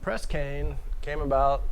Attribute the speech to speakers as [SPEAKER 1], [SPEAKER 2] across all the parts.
[SPEAKER 1] Press cane came about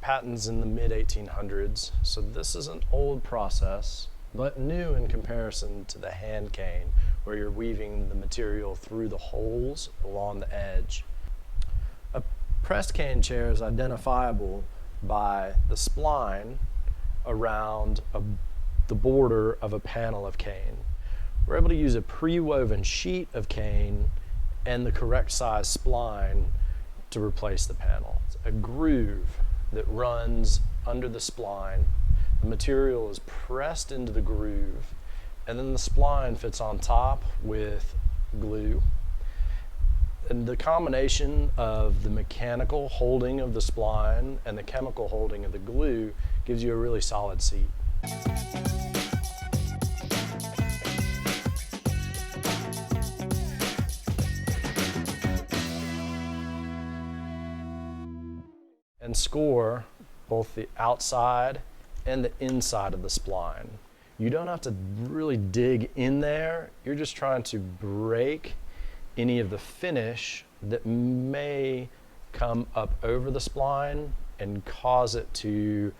[SPEAKER 1] patents in the mid-1800s, so this is an old process, but new in comparison to the hand cane, where you're weaving the material through the holes along the edge. A press cane chair is identifiable by the spline around the border of a panel of cane. We're able to use a pre-woven sheet of cane and the correct size spline to replace the panel. It's a groove that runs under the spline. The material is pressed into the groove, and then the spline fits on top with glue. And the combination of the mechanical holding of the spline and the chemical holding of the glue gives you a really solid seat. And score both the outside and the inside of the spline. You don't have to really dig in there. You're just trying to break any of the finish that may come up over the spline and cause it to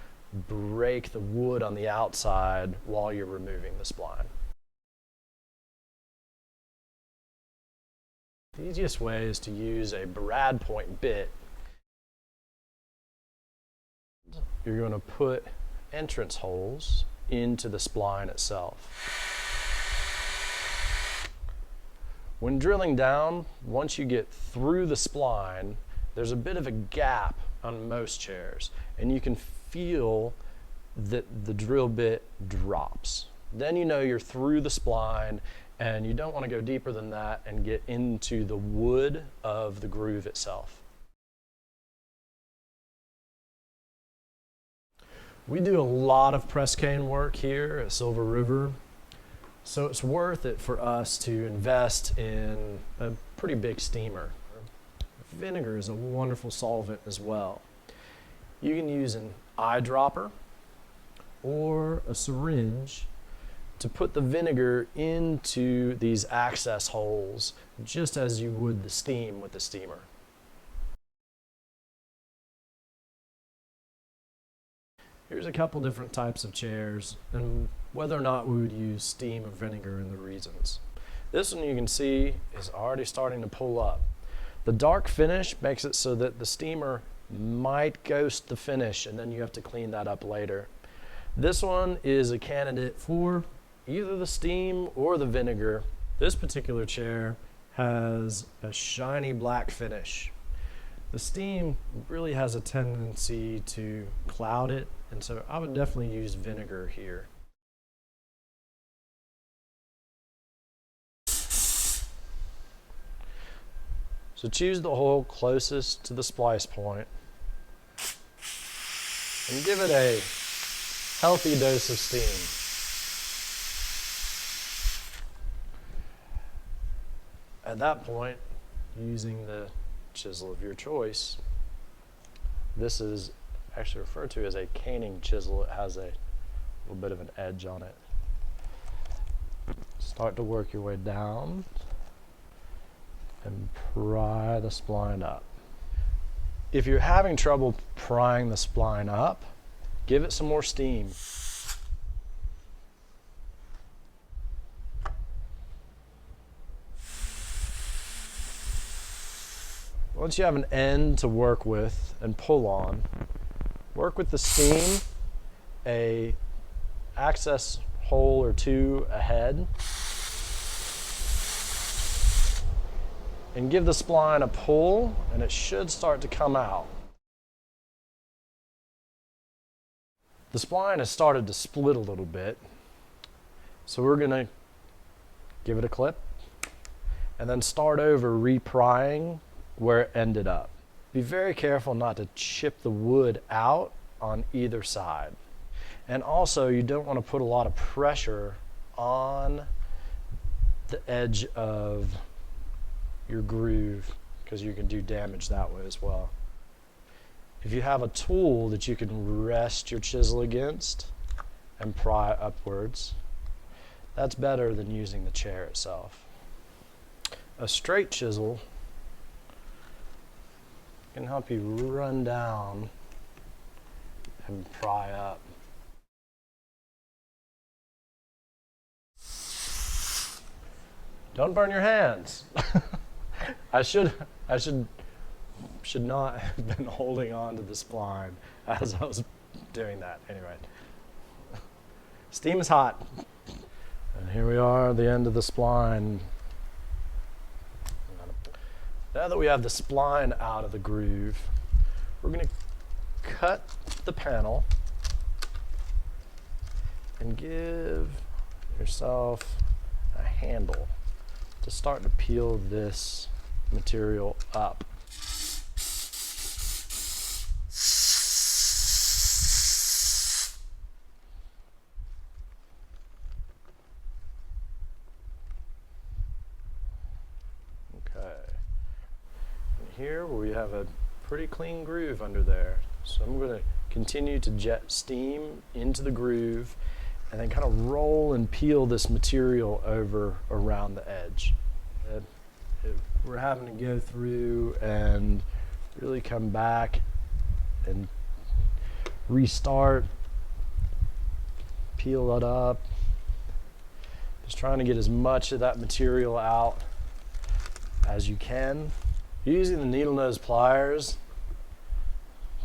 [SPEAKER 1] break the wood on the outside while you're removing the spline. The easiest way is to use a brad point bit. You're going to put entrance holes into the spline itself. When drilling down, once you get through the spline, there's a bit of a gap on most chairs, and you can feel that the drill bit drops. Then you know you're through the spline, and you don't want to go deeper than that and get into the wood of the groove itself. We do a lot of press cane work here at Silver River, so it's worth it for us to invest in a pretty big steamer. Vinegar is a wonderful solvent as well. You can use an eyedropper or a syringe to put the vinegar into these access holes, just as you would the steam with the steamer. Here's a couple different types of chairs and whether or not we would use steam or vinegar and the reasons. This one you can see is already starting to pull up. The dark finish makes it so that the steamer might ghost the finish and then you have to clean that up later. This one is a candidate for either the steam or the vinegar. This particular chair has a shiny black finish. The steam really has a tendency to cloud it, and so I would definitely use vinegar here. So choose the hole closest to the splice point and give it a healthy dose of steam. At that point, using the chisel of your choice, this is actually referred to as a caning chisel. It has a little bit of an edge on it. Start to work your way down and pry the spline up. If you're having trouble prying the spline up, give it some more steam. Once you have an end to work with and pull on, work with the steam a access hole or two ahead and give the spline a pull and it should start to come out. The spline has started to split a little bit, so we're going to give it a clip and then start over reprying where it ended up. Be very careful not to chip the wood out on either side. And also, you don't want to put a lot of pressure on the edge of your groove because you can do damage that way as well. If you have a tool that you can rest your chisel against and pry upwards, that's better than using the chair itself. A straight chisel can help you run down and pry up. Don't burn your hands. I should not have been holding on to the spline as I was doing that. Anyway, steam is hot. And here we are at the end of the spline. Now that we have the spline out of the groove, we're going to cut the panel and give yourself a handle to start to peel this material up. Okay. And here we have a pretty clean groove under there. So I'm going to continue to jet steam into the groove and then kind of roll and peel this material over around the edge. We're having to go through and really come back and restart, peel it up, just trying to get as much of that material out as you can. Using the needle nose pliers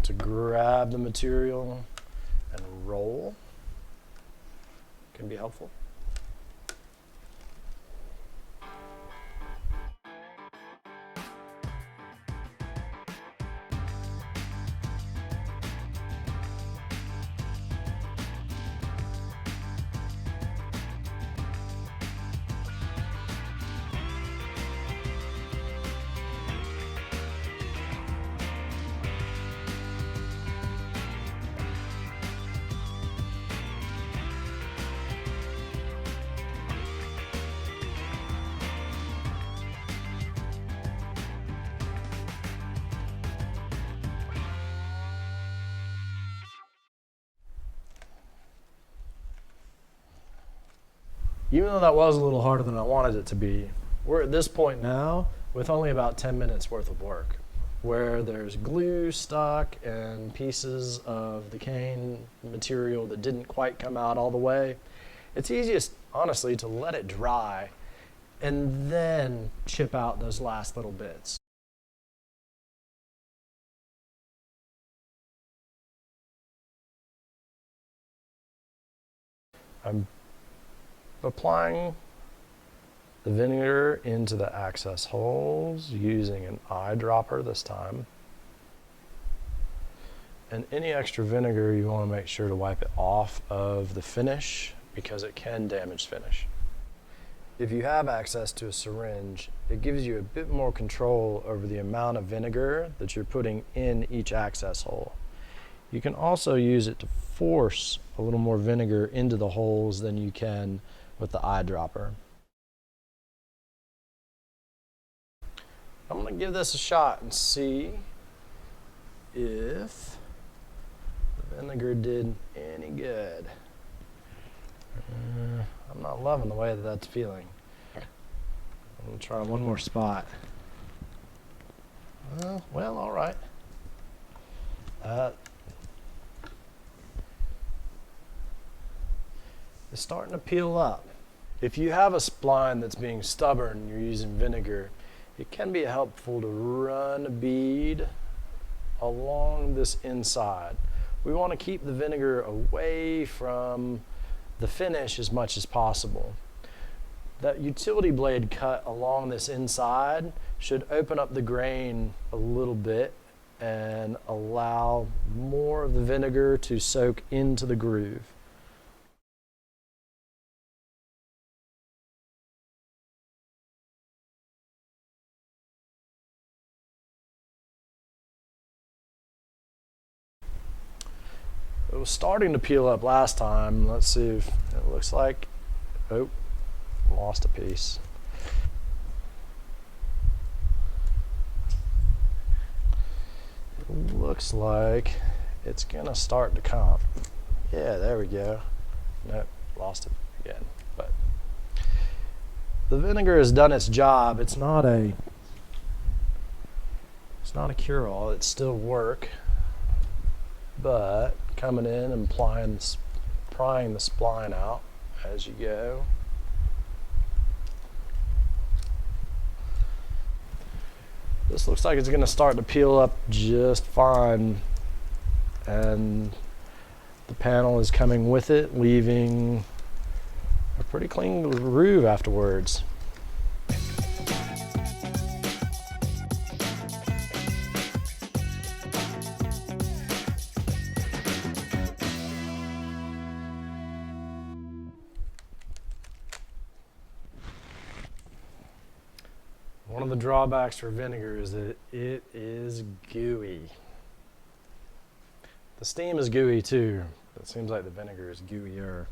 [SPEAKER 1] to grab the material and roll can be helpful. Even though that was a little harder than I wanted it to be, we're at this point now with only about 10 minutes worth of work, where there's glue stuck and pieces of the cane material that didn't quite come out all the way. It's easiest, honestly, to let it dry and then chip out those last little bits. I'm applying the vinegar into the access holes using an eyedropper this time. And any extra vinegar, you want to make sure to wipe it off of the finish because it can damage finish. If you have access to a syringe, it gives you a bit more control over the amount of vinegar that you're putting in each access hole. You can also use it to force a little more vinegar into the holes than you can with the eyedropper. I'm going to give this a shot and see if the vinegar did any good. I'm not loving the way that that's feeling. I'm going to try one more spot. Well, all right. It's starting to peel up. If you have a spline that's being stubborn and you're using vinegar, it can be helpful to run a bead along this inside. We want to keep the vinegar away from the finish as much as possible. That utility blade cut along this inside should open up the grain a little bit and allow more of the vinegar to soak into the groove. It was starting to peel up last time. Let's see if it looks like, oh, lost a piece. It looks like it's gonna start to come. Yeah, there we go. Nope, lost it again. But the vinegar has done its job. It's not a It's not a cure-all, it's still work, but coming in and prying the spline out as you go. This looks like it's going to start to peel up just fine, and the panel is coming with it, leaving a pretty clean groove afterwards. One of the drawbacks for vinegar is that it is gooey. The steam is gooey too, but it seems like the vinegar is gooier.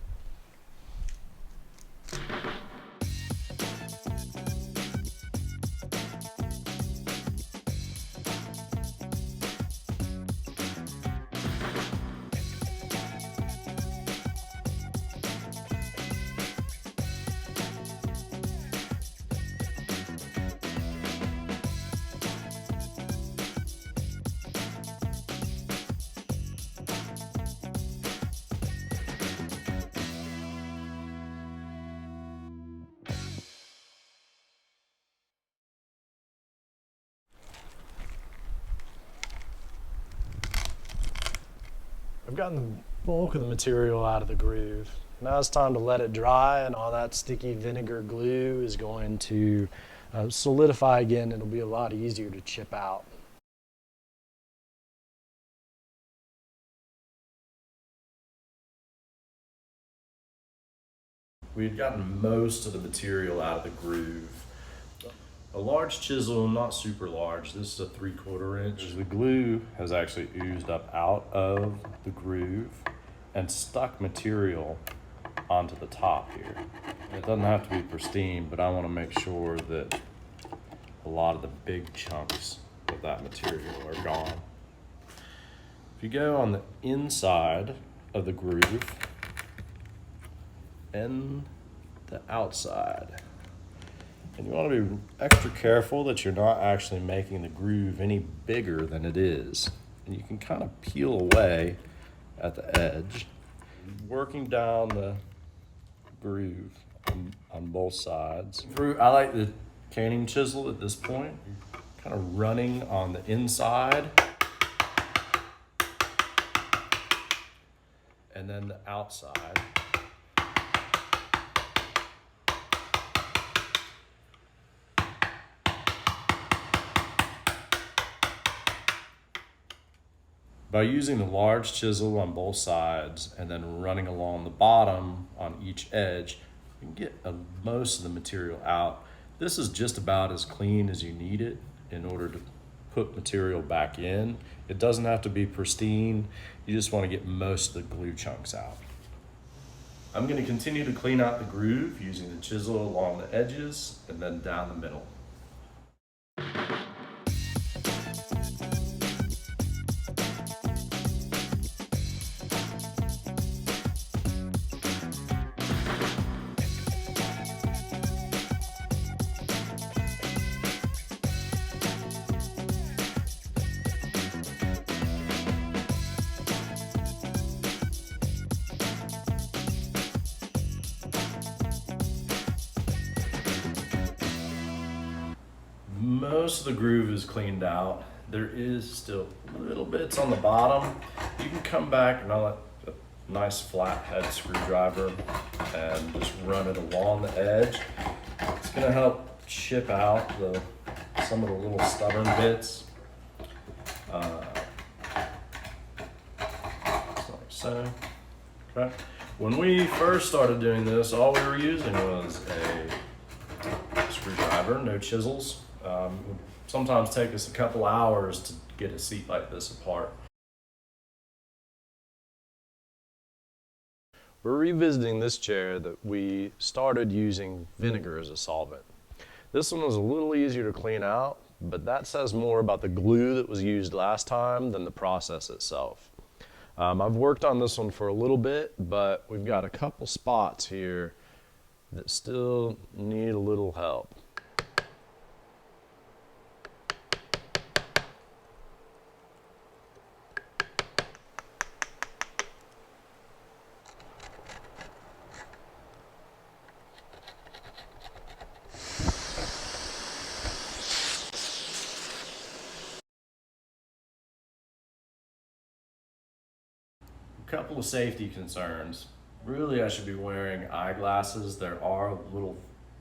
[SPEAKER 1] I've gotten the bulk of the material out of the groove. Now it's time to let it dry, and all that sticky vinegar glue is going to solidify again. It'll be a lot easier to chip out. We had gotten most of the material out of the groove. A large chisel, not super large, this is a 3/4 inch. The glue has actually oozed up out of the groove and stuck material onto the top here. It doesn't have to be pristine, but I want to make sure that a lot of the big chunks of that material are gone. If you go on the inside of the groove and the outside, and you want to be extra careful that you're not actually making the groove any bigger than it is. And you can kind of peel away at the edge, working down the groove on both sides. I like the caning chisel at this point, kind of running on the inside and then the outside. By using the large chisel on both sides and then running along the bottom on each edge, you can get most of the material out. This is just about as clean as you need it in order to put material back in. It doesn't have to be pristine. You just want to get most of the glue chunks out. I'm going to continue to clean out the groove using the chisel along the edges and then down the middle. Most of the groove is cleaned out. There is still little bits on the bottom. You can come back and I'll let a nice flat head screwdriver and just run it along the edge. It's gonna help chip out some of the little stubborn bits. Just like so. Okay. When we first started doing this, all we were using was a screwdriver, no chisels. Sometimes take us a couple hours to get a seat like this apart. We're revisiting this chair that we started using vinegar as a solvent. This one was a little easier to clean out, but that says more about the glue that was used last time than the process itself. I've worked on this one for a little bit, but we've got a couple spots here that still need a little help. Couple of safety concerns. Really, I should be wearing eyeglasses. There are little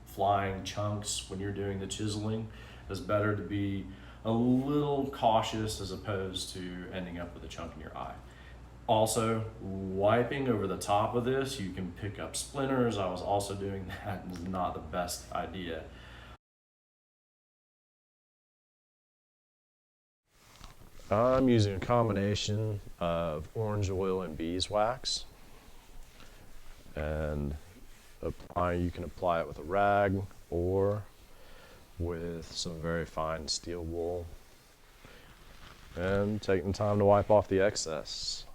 [SPEAKER 1] flying chunks when you're doing the chiseling. It's better to be a little cautious as opposed to ending up with a chunk in your eye. Also, wiping over the top of this, you can pick up splinters. I was also doing that, and it's not the best idea. I'm using a combination of orange oil and beeswax, and you can apply it with a rag or with some very fine steel wool, and taking time to wipe off the excess.